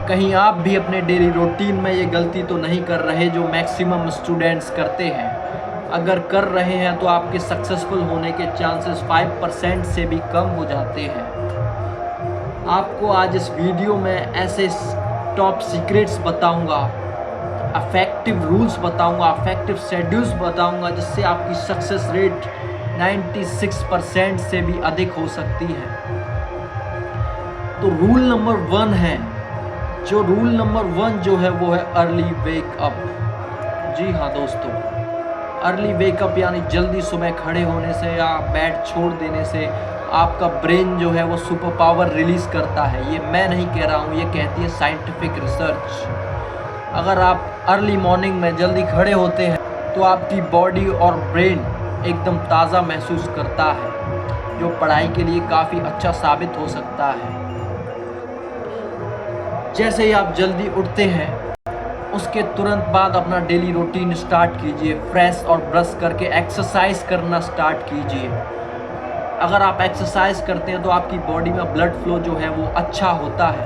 कहीं आप भी अपने डेली रूटीन में ये गलती तो नहीं कर रहे जो मैक्सिमम स्टूडेंट्स करते हैं। अगर कर रहे हैं तो आपके सक्सेसफुल होने के चांसेस 5% से भी कम हो जाते हैं। आपको आज इस वीडियो में ऐसे टॉप सीक्रेट्स बताऊंगा, अफेक्टिव रूल्स बताऊंगा, अफेक्टिव शेड्यूल्स बताऊंगा, जिससे आपकी सक्सेस रेट 96% से भी अधिक हो सकती है। तो रूल नंबर 1 है, रूल नंबर 1 जो है वो है अर्ली वेकअप। जी हाँ दोस्तों, अर्ली वेकअप यानी जल्दी सुबह खड़े होने से या बेड छोड़ देने से आपका ब्रेन जो है वो सुपर पावर रिलीज़ करता है। ये मैं नहीं कह रहा हूँ, ये कहती है साइंटिफिक रिसर्च। अगर आप अर्ली मॉर्निंग में जल्दी खड़े होते हैं तो आपकी बॉडी और ब्रेन एकदम ताज़ा महसूस करता है, जो पढ़ाई के लिए काफ़ी अच्छा साबित हो सकता है। जैसे ही आप जल्दी उठते हैं उसके तुरंत बाद अपना डेली रूटीन स्टार्ट कीजिए। फ्रेश और ब्रश करके एक्सरसाइज करना स्टार्ट कीजिए। अगर आप एक्सरसाइज करते हैं तो आपकी बॉडी में ब्लड फ्लो जो है वो अच्छा होता है,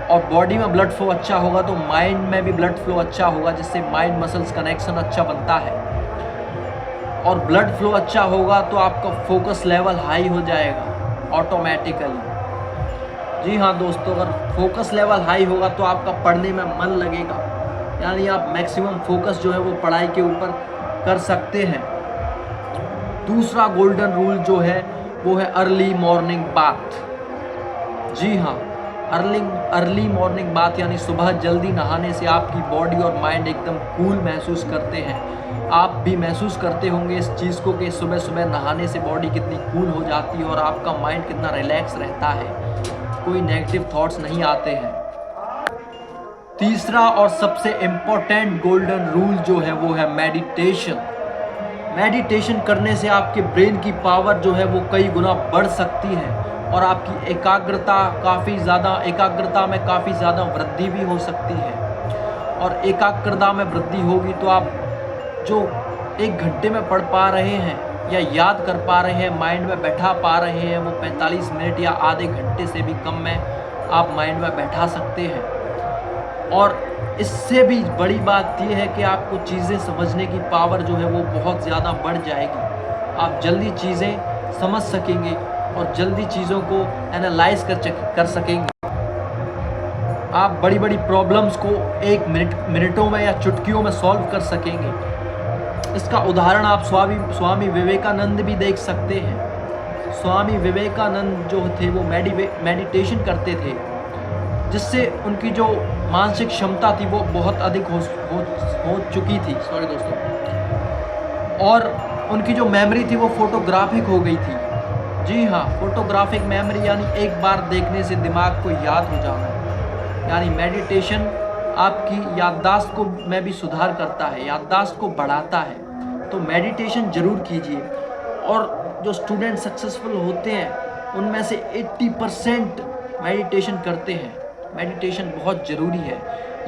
और बॉडी में ब्लड फ्लो अच्छा होगा तो माइंड में भी ब्लड फ्लो अच्छा होगा, जिससे माइंड मसल्स कनेक्शन अच्छा बनता है। और ब्लड फ्लो अच्छा होगा तो आपका फोकस लेवल हाई हो जाएगा ऑटोमेटिकली। जी हाँ दोस्तों, अगर फोकस लेवल हाई होगा तो आपका पढ़ने में मन लगेगा, यानी आप मैक्सिमम फोकस जो है वो पढ़ाई के ऊपर कर सकते हैं। दूसरा गोल्डन रूल जो है वो है अर्ली मॉर्निंग बाथ। जी हाँ, अर्ली मॉर्निंग बाथ यानी सुबह जल्दी नहाने से आपकी बॉडी और माइंड एकदम कूल महसूस करते हैं। आप भी महसूस करते होंगे इस चीज़ को कि सुबह सुबह नहाने से बॉडी कितनी कूल हो जाती है और आपका माइंड कितना रिलैक्स रहता है, कोई नेगेटिव थॉट्स नहीं आते हैं। तीसरा और सबसे इम्पोर्टेंट गोल्डन रूल जो है वो है मेडिटेशन। मेडिटेशन करने से आपके ब्रेन की पावर जो है वो कई गुना बढ़ सकती है और आपकी एकाग्रता में काफ़ी ज़्यादा वृद्धि भी हो सकती है। और एकाग्रता में वृद्धि होगी तो आप जो 1 घंटे में पढ़ पा रहे हैं या याद कर पा रहे हैं, माइंड में बैठा पा रहे हैं, वो 45 मिनट या आधे घंटे से भी कम में आप माइंड में बैठा सकते हैं। और इससे भी बड़ी बात यह है कि आपको चीज़ें समझने की पावर जो है वो बहुत ज़्यादा बढ़ जाएगी। आप जल्दी चीज़ें समझ सकेंगे और जल्दी चीज़ों को एनालाइज कर सकेंगे। आप बड़ी बड़ी प्रॉब्लम्स को 1 मिनटों में या चुटकियों में सॉल्व कर सकेंगे। इसका उदाहरण आप स्वामी विवेकानंद भी देख सकते हैं। स्वामी विवेकानंद जो थे वो मेडिटेशन करते थे, जिससे उनकी जो मानसिक क्षमता थी वो बहुत अधिक हो चुकी थी, सॉरी दोस्तों, और उनकी जो मेमोरी थी वो फोटोग्राफिक हो गई थी। जी हाँ, फोटोग्राफिक मेमोरी यानी एक बार देखने से दिमाग को याद हो जाना। यानी मेडिटेशन आपकी याददाश्त को में भी सुधार करता है, याददाश्त को बढ़ाता है। तो मेडिटेशन ज़रूर कीजिए। और जो स्टूडेंट सक्सेसफुल होते हैं उनमें से 80% मेडिटेशन करते हैं। मेडिटेशन बहुत ज़रूरी है।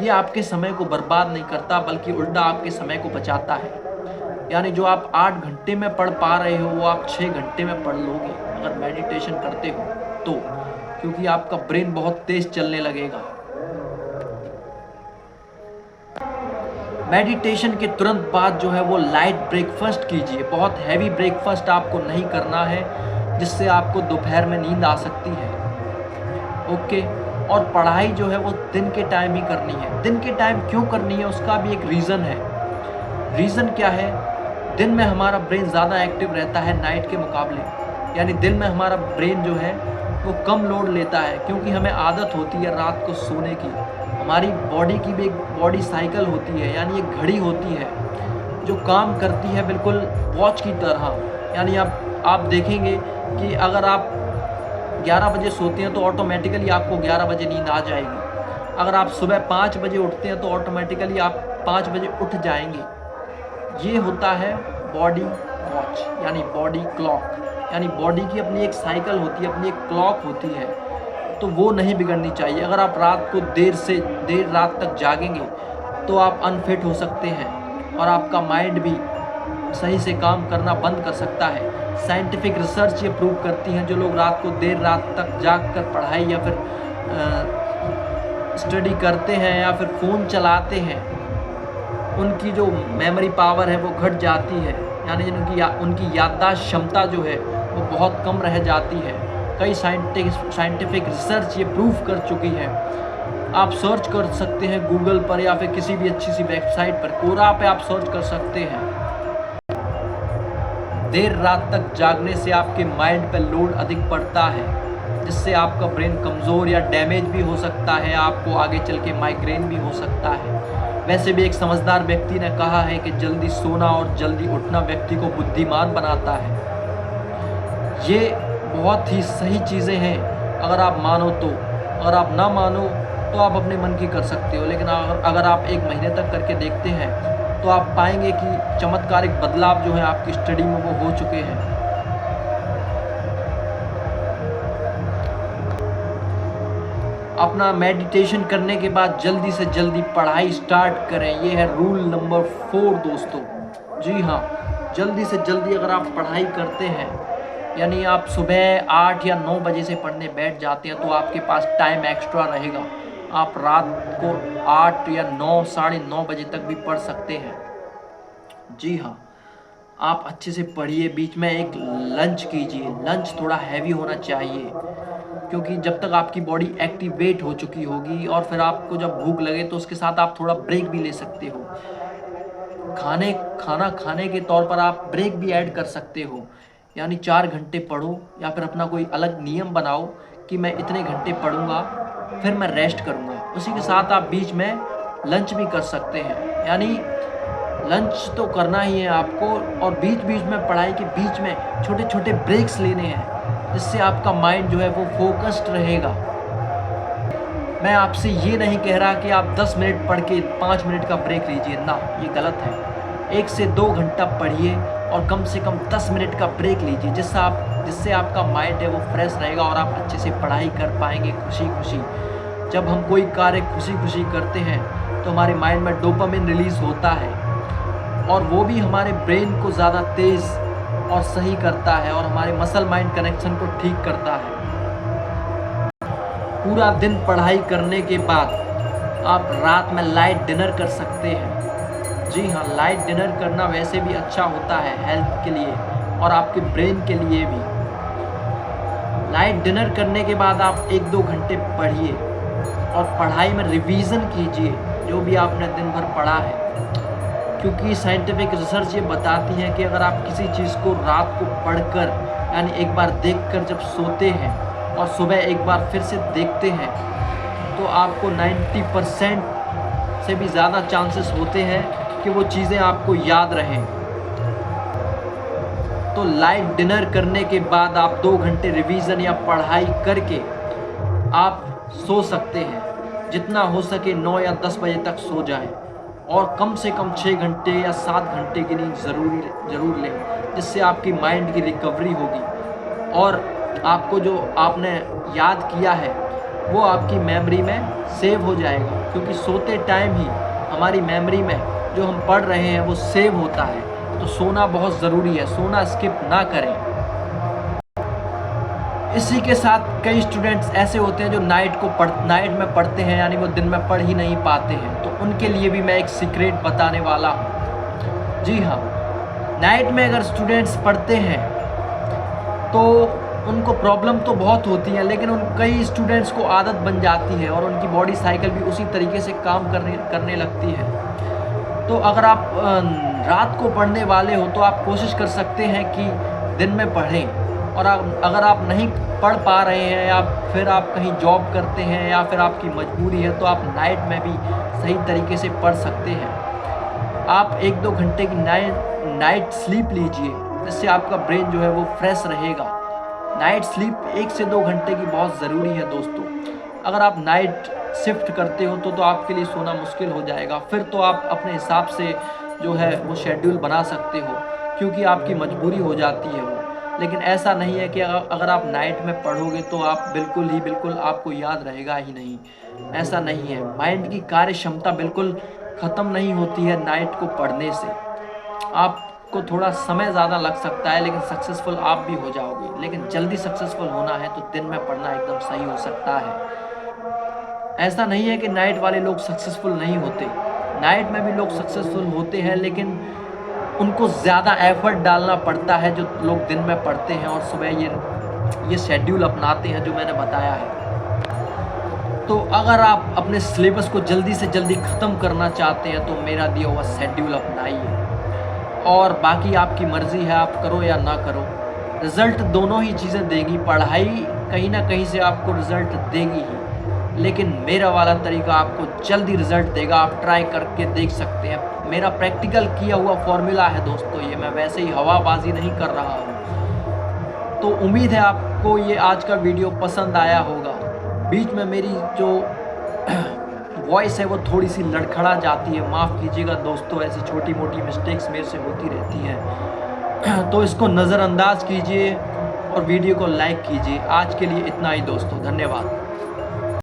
ये आपके समय को बर्बाद नहीं करता बल्कि उल्टा आपके समय को बचाता है। यानी जो आप 8 घंटे में पढ़ पा रहे हो वो आप 6 घंटे में पढ़ लोगे अगर मेडिटेशन करते हो तो, क्योंकि आपका ब्रेन बहुत तेज़ चलने लगेगा। मेडिटेशन के तुरंत बाद जो है वो लाइट ब्रेकफास्ट कीजिए। बहुत हैवी ब्रेकफास्ट आपको नहीं करना है, जिससे आपको दोपहर में नींद आ सकती है। ओके, और पढ़ाई जो है वो दिन के टाइम ही करनी है। दिन के टाइम क्यों करनी है उसका भी एक रीज़न है। रीज़न क्या है? दिन में हमारा ब्रेन ज़्यादा एक्टिव रहता है नाइट के मुकाबले, यानी दिन में हमारा ब्रेन जो है वो कम लोड लेता है, क्योंकि हमें आदत होती है रात को सोने की। हमारी बॉडी की भी एक बॉडी साइकिल होती है, यानी एक घड़ी होती है जो काम करती है बिल्कुल वॉच की तरह। यानी आप देखेंगे कि अगर आप 11 बजे सोते हैं तो ऑटोमेटिकली आपको 11 बजे नींद आ जाएगी। अगर आप सुबह 5 बजे उठते हैं तो ऑटोमेटिकली आप 5 बजे उठ जाएंगे। ये होता है बॉडी वॉच, यानी बॉडी क्लॉक। यानी बॉडी की अपनी एक साइकिल होती है, अपनी एक क्लॉक होती है, तो वो नहीं बिगड़नी चाहिए। अगर आप रात को देर रात तक जागेंगे तो आप अनफिट हो सकते हैं और आपका माइंड भी सही से काम करना बंद कर सकता है। साइंटिफिक रिसर्च ये प्रूव करती हैं जो लोग रात को देर रात तक जाग कर पढ़ाई या फिर स्टडी करते हैं या फिर फ़ोन चलाते हैं, उनकी जो मेमोरी पावर है वो घट जाती है, यानी उनकी याददाश्त क्षमता जो है वो बहुत कम रह जाती है। कई साइंटिफिक रिसर्च ये प्रूफ कर चुकी है। आप सर्च कर सकते हैं गूगल पर या फिर किसी भी अच्छी सी वेबसाइट पर, कोरा पे आप सर्च कर सकते हैं। देर रात तक जागने से आपके माइंड पे लोड अधिक पड़ता है, जिससे आपका ब्रेन कमज़ोर या डैमेज भी हो सकता है, आपको आगे चल के माइग्रेन भी हो सकता है। वैसे भी एक समझदार व्यक्ति ने कहा है कि जल्दी सोना और जल्दी उठना व्यक्ति को बुद्धिमान बनाता है। ये बहुत ही सही चीज़ें हैं अगर आप मानो तो। अगर आप ना मानो तो आप अपने मन की कर सकते हो, लेकिन अगर आप एक महीने तक करके देखते हैं तो आप पाएंगे कि चमत्कारिक बदलाव जो है आपकी स्टडी में वो हो चुके हैं। अपना मेडिटेशन करने के बाद जल्दी से जल्दी पढ़ाई स्टार्ट करें, ये है रूल नंबर 4 दोस्तों। जी हाँ, जल्दी से जल्दी अगर आप पढ़ाई करते हैं, यानी आप सुबह 8 या 9 बजे से पढ़ने बैठ जाते हैं, तो आपके पास टाइम एक्स्ट्रा रहेगा। आप रात को 8 या 9, साढ़े 9 बजे तक भी पढ़ सकते हैं। जी हाँ, आप अच्छे से पढ़िए, बीच में एक लंच कीजिए। लंच थोड़ा हैवी होना चाहिए, क्योंकि जब तक आपकी बॉडी एक्टिवेट हो चुकी होगी, और फिर आपको जब भूख लगे तो उसके साथ आप थोड़ा ब्रेक भी ले सकते हो। खाना खाने के तौर पर आप ब्रेक भी ऐड कर सकते हो, यानी 4 घंटे पढ़ो, या फिर अपना कोई अलग नियम बनाओ कि मैं इतने घंटे पढ़ूंगा, फिर मैं रेस्ट करूंगा। उसी के साथ आप बीच में लंच भी कर सकते हैं, यानी लंच तो करना ही है आपको, और बीच बीच में पढ़ाई के बीच में छोटे छोटे ब्रेक्स लेने हैं, जिससे आपका माइंड जो है वो फोकस्ड रहेगा। मैं आपसे ये नहीं कह रहा कि आप 10 मिनट पढ़ के 5 मिनट का ब्रेक लीजिए, ना, ये गलत है। 1 से 2 घंटा पढ़िए और कम से कम 10 मिनट का ब्रेक लीजिए, जिससे आपका माइंड है वो फ्रेश रहेगा और आप अच्छे से पढ़ाई कर पाएंगे खुशी खुशी। जब हम कोई कार्य खुशी खुशी करते हैं तो हमारे माइंड में डोपामिन रिलीज़ होता है, और वो भी हमारे ब्रेन को ज़्यादा तेज़ और सही करता है, और हमारे मसल माइंड कनेक्शन को ठीक करता है। पूरा दिन पढ़ाई करने के बाद आप रात में लाइट डिनर कर सकते हैं। जी हाँ, लाइट डिनर करना वैसे भी अच्छा होता है हेल्थ के लिए और आपके ब्रेन के लिए भी। लाइट डिनर करने के बाद आप 1-2 घंटे पढ़िए और पढ़ाई में रिवीजन कीजिए जो भी आपने दिन भर पढ़ा है, क्योंकि साइंटिफिक रिसर्च ये बताती है कि अगर आप किसी चीज़ को रात को पढ़कर, यानी एक बार देखकर जब सोते हैं और सुबह एक बार फिर से देखते हैं, तो आपको 90% से भी ज़्यादा चांसेस होते हैं कि वो चीज़ें आपको याद रहें। तो लाइट डिनर करने के बाद आप 2 घंटे रिवीजन या पढ़ाई करके आप सो सकते हैं। जितना हो सके 9 या 10 बजे तक सो जाएं, और कम से कम 6 घंटे या 7 घंटे की नींद ज़रूर लें, जिससे आपकी माइंड की रिकवरी होगी और आपको जो आपने याद किया है वो आपकी मेमोरी में सेव हो जाएगा, क्योंकि सोते टाइम ही हमारी मेमोरी में जो हम पढ़ रहे हैं वो सेव होता है। तो सोना बहुत ज़रूरी है, सोना स्किप ना करें। इसी के साथ कई स्टूडेंट्स ऐसे होते हैं जो नाइट में पढ़ते हैं, यानी वो दिन में पढ़ ही नहीं पाते हैं, तो उनके लिए भी मैं एक सीक्रेट बताने वाला हूँ। जी हाँ, नाइट में अगर स्टूडेंट्स पढ़ते हैं तो उनको प्रॉब्लम तो बहुत होती है, लेकिन कई स्टूडेंट्स को आदत बन जाती है और उनकी बॉडी साइकिल भी उसी तरीके से काम करने लगती है। तो अगर आप रात को पढ़ने वाले हो तो आप कोशिश कर सकते हैं कि दिन में पढ़ें, और अगर आप नहीं पढ़ पा रहे हैं या फिर आप कहीं जॉब करते हैं या फिर आपकी मजबूरी है, तो आप नाइट में भी सही तरीके से पढ़ सकते हैं। आप 1-2 घंटे की नाइट स्लीप लीजिए, जिससे आपका ब्रेन जो है वो फ्रेश रहेगा। नाइट स्लीप 1 से 2 घंटे की बहुत ज़रूरी है दोस्तों। अगर आप नाइट शिफ्ट करते हो तो आपके लिए सोना मुश्किल हो जाएगा, फिर तो आप अपने हिसाब से जो है वो शेड्यूल बना सकते हो, क्योंकि आपकी मजबूरी हो जाती है वो। लेकिन ऐसा नहीं है कि अगर आप नाइट में पढ़ोगे तो आप बिल्कुल आपको याद रहेगा ही नहीं, ऐसा नहीं है। माइंड की कार्य क्षमता बिल्कुल ख़त्म नहीं होती है नाइट को पढ़ने से। आपको थोड़ा समय ज़्यादा लग सकता है, लेकिन सक्सेसफुल आप भी हो जाओगे। लेकिन जल्दी सक्सेसफुल होना है तो दिन में पढ़ना एकदम सही हो सकता है। ऐसा नहीं है कि नाइट वाले लोग सक्सेसफुल नहीं होते, नाइट में भी लोग सक्सेसफुल होते हैं, लेकिन उनको ज़्यादा एफर्ट डालना पड़ता है जो लोग दिन में पढ़ते हैं और सुबह ये शेड्यूल अपनाते हैं जो मैंने बताया है। तो अगर आप अपने सिलेबस को जल्दी से जल्दी ख़त्म करना चाहते हैं तो मेरा दिया हुआ शेड्यूल अपनाइए, और बाकी आपकी मर्ज़ी है, आप करो या ना करो। रिज़ल्ट दोनों ही चीज़ें देगी, पढ़ाई कहीं ना कहीं से आपको रिज़ल्ट देगी ही, लेकिन मेरा वाला तरीका आपको जल्दी रिज़ल्ट देगा। आप ट्राई करके देख सकते हैं, मेरा प्रैक्टिकल किया हुआ फॉर्मूला है दोस्तों, ये मैं वैसे ही हवाबाजी नहीं कर रहा हूँ। तो उम्मीद है आपको ये आज का वीडियो पसंद आया होगा। बीच में मेरी जो वॉइस है वो थोड़ी सी लड़खड़ा जाती है, माफ़ कीजिएगा दोस्तों, ऐसी छोटी मोटी मिस्टेक्स मेरे से होती रहती हैं, तो इसको नज़रअंदाज कीजिए और वीडियो को लाइक कीजिए। आज के लिए इतना ही दोस्तों, धन्यवाद।